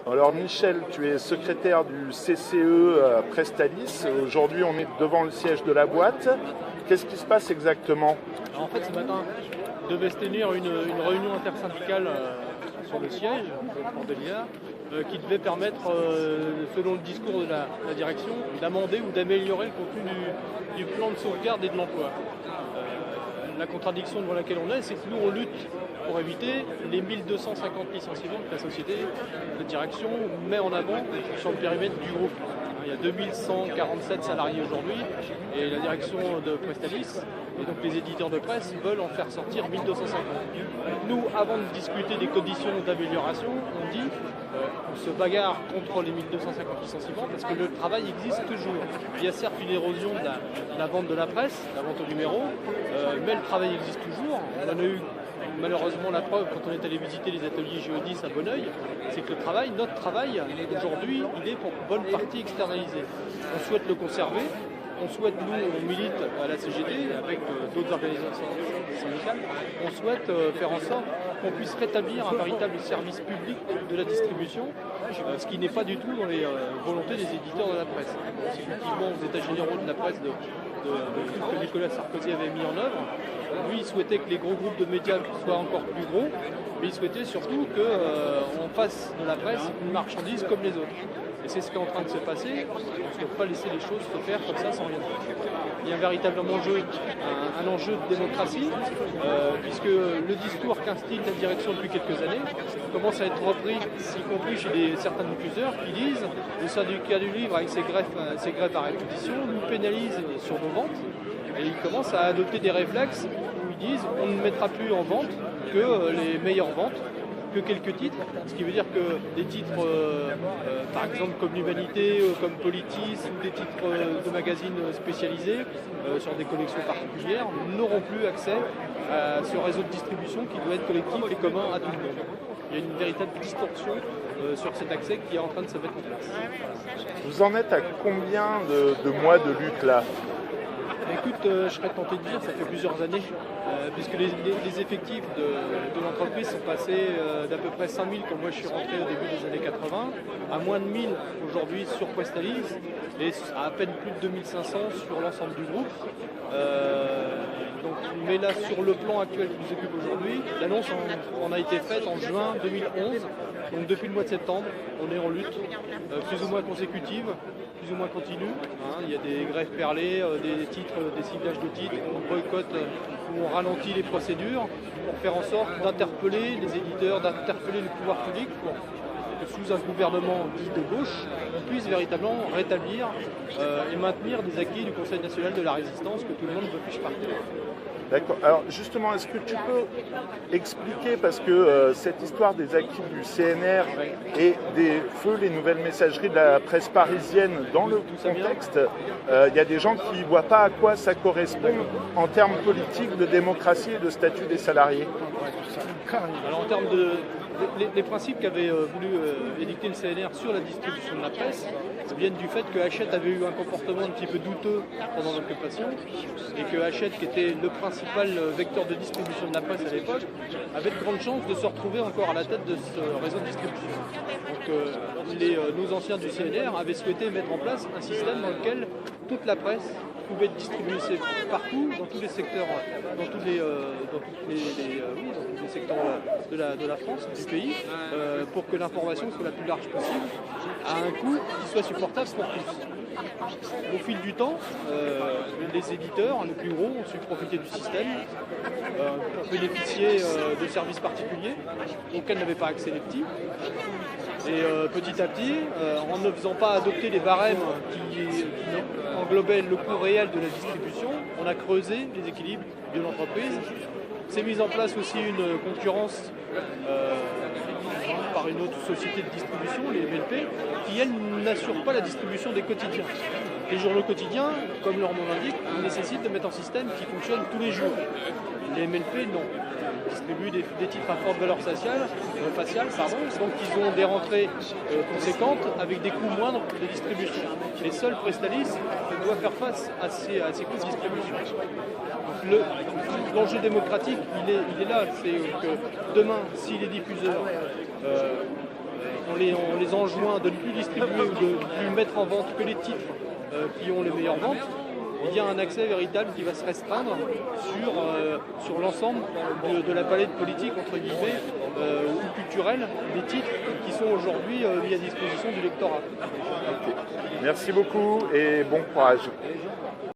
Alors Michel, tu es secrétaire du CCE à Prestalis. Aujourd'hui, on est devant le siège de la boîte. Qu'est-ce qui se passe exactement? Alors, en fait, ce matin, devait se tenir une réunion intersyndicale sur le siège, au Cordelière, qui devait permettre, selon le discours de la direction, d'amender ou d'améliorer le contenu du plan de sauvegarde et de l'emploi. La contradiction devant laquelle on est, c'est que nous, on lutte pour éviter les 1250 licenciements que la société de direction met en avant sur le périmètre du groupe. Il y a 2147 salariés aujourd'hui et la direction de Prestalis et donc les éditeurs de presse veulent en faire sortir 1250. Nous, avant de discuter des conditions d'amélioration, on dit on se bagarre contre les 1250 licenciements parce que le travail existe toujours. Il y a certes une érosion de la vente de la presse, la vente au numéro, mais le travail existe toujours. On en a eu malheureusement la preuve quand on est allé visiter les ateliers Géodis à Bonneuil, c'est que le travail, notre travail, aujourd'hui, il est pour bonne partie externalisé. On souhaite le conserver, on souhaite, nous, on milite à la CGT avec d'autres organisations syndicales, on souhaite faire en sorte qu'on puisse rétablir un véritable service public de la distribution, ce qui n'est pas du tout dans les volontés des éditeurs de la presse. C'est effectivement aux états généraux de la presse que Nicolas Sarkozy avait mis en œuvre. Lui, il souhaitait que les gros groupes de médias soient encore plus gros, mais il souhaitait surtout qu'on fasse de la presse une marchandise comme les autres. Et c'est ce qui est en train de se passer. On ne doit pas laisser les choses se faire comme ça sans rien faire. Il y a un véritable enjeu, un enjeu de démocratie, puisque le discours qu'instille la direction depuis quelques années commence à être repris, y compris chez certains diffuseurs qui disent le syndicat du livre avec ses grèves à répétition nous pénalise sur nos ventes. Et ils commencent à adopter des réflexes où ils disent on ne mettra plus en vente que les meilleures ventes, que quelques titres, ce qui veut dire que des titres, par exemple comme l'Humanité, comme Politis, ou des titres de magazines spécialisés sur des collections particulières n'auront plus accès à ce réseau de distribution qui doit être collectif et commun à tout le monde. Il y a une véritable distorsion sur cet accès qui est en train de se mettre en place. Vous en êtes à combien de mois de lutte là? Écoute, je serais tenté de dire, ça fait plusieurs années, puisque les effectifs de l'entreprise sont passés d'à peu près 5000 quand moi je suis rentré au début des années 80, à moins de 1000 aujourd'hui sur Prestalis, et à peine plus de 2500 sur l'ensemble du groupe. Mais là, sur le plan actuel qui nous occupe aujourd'hui, l'annonce en a été faite en juin 2011. Donc depuis le mois de septembre, on est en lutte, plus ou moins consécutive, plus ou moins continue. Il y a des grèves perlées, des titres, des ciblages de titres, on boycotte ou on ralentit les procédures pour faire en sorte d'interpeller les éditeurs, d'interpeller le pouvoir public pour que sous un gouvernement dit de gauche, on puisse véritablement rétablir et maintenir des acquis du Conseil national de la résistance que tout le monde veut fiche partir. D'accord. Alors justement, est-ce que tu peux expliquer, parce que cette histoire des acquis du CNR et des feux, les nouvelles messageries de la presse parisienne, dans le contexte, il y a des gens qui ne voient pas à quoi ça correspond en termes politiques, de démocratie et de statut des salariés. Alors en termes les principes qu'avait voulu édicter le CNR sur la distribution de la presse viennent du fait que Hachette avait eu un comportement un petit peu douteux pendant l'occupation et que Hachette, qui était le principal vecteur de distribution de la presse à l'époque, avait de grandes chances de se retrouver encore à la tête de ce réseau de distribution. Donc nos anciens du CNR avaient souhaité mettre en place un système dans lequel toute la presse pouvait être distribuée partout, dans tous les secteurs, dans tous les secteurs de la France, du pays, pour que l'information soit la plus large possible, à un coût qui soit supportable pour tous. Au fil du temps, les éditeurs, les plus gros, ont su profiter du système pour bénéficier de services particuliers auxquels n'avaient pas accès les petits. Et petit à petit, en ne faisant pas adopter les barèmes qui englobaient le coût réel de la distribution, on a creusé les équilibres de l'entreprise. C'est mise en place aussi une concurrence par une autre société de distribution, les MLP, qui elle n'assure pas la distribution des quotidiens. Les journaux quotidiens, comme leur nom l'indique, nécessitent de mettre un système qui fonctionne tous les jours. Les MLP, non. Ils distribuent des titres à forte valeur faciale, donc ils ont des rentrées conséquentes avec des coûts moindres de distribution. Les seuls Prestalis doivent faire face à ces coûts de distribution. L'enjeu démocratique, il est là. C'est que demain, si les diffuseurs on les enjoint de ne plus distribuer ou de ne plus mettre en vente que les titres qui ont les meilleures ventes, il y a un accès véritable qui va se restreindre sur l'ensemble de la palette politique, entre guillemets, ou culturelle, des titres qui sont aujourd'hui mis à disposition du lectorat. Okay. Merci beaucoup et bon courage.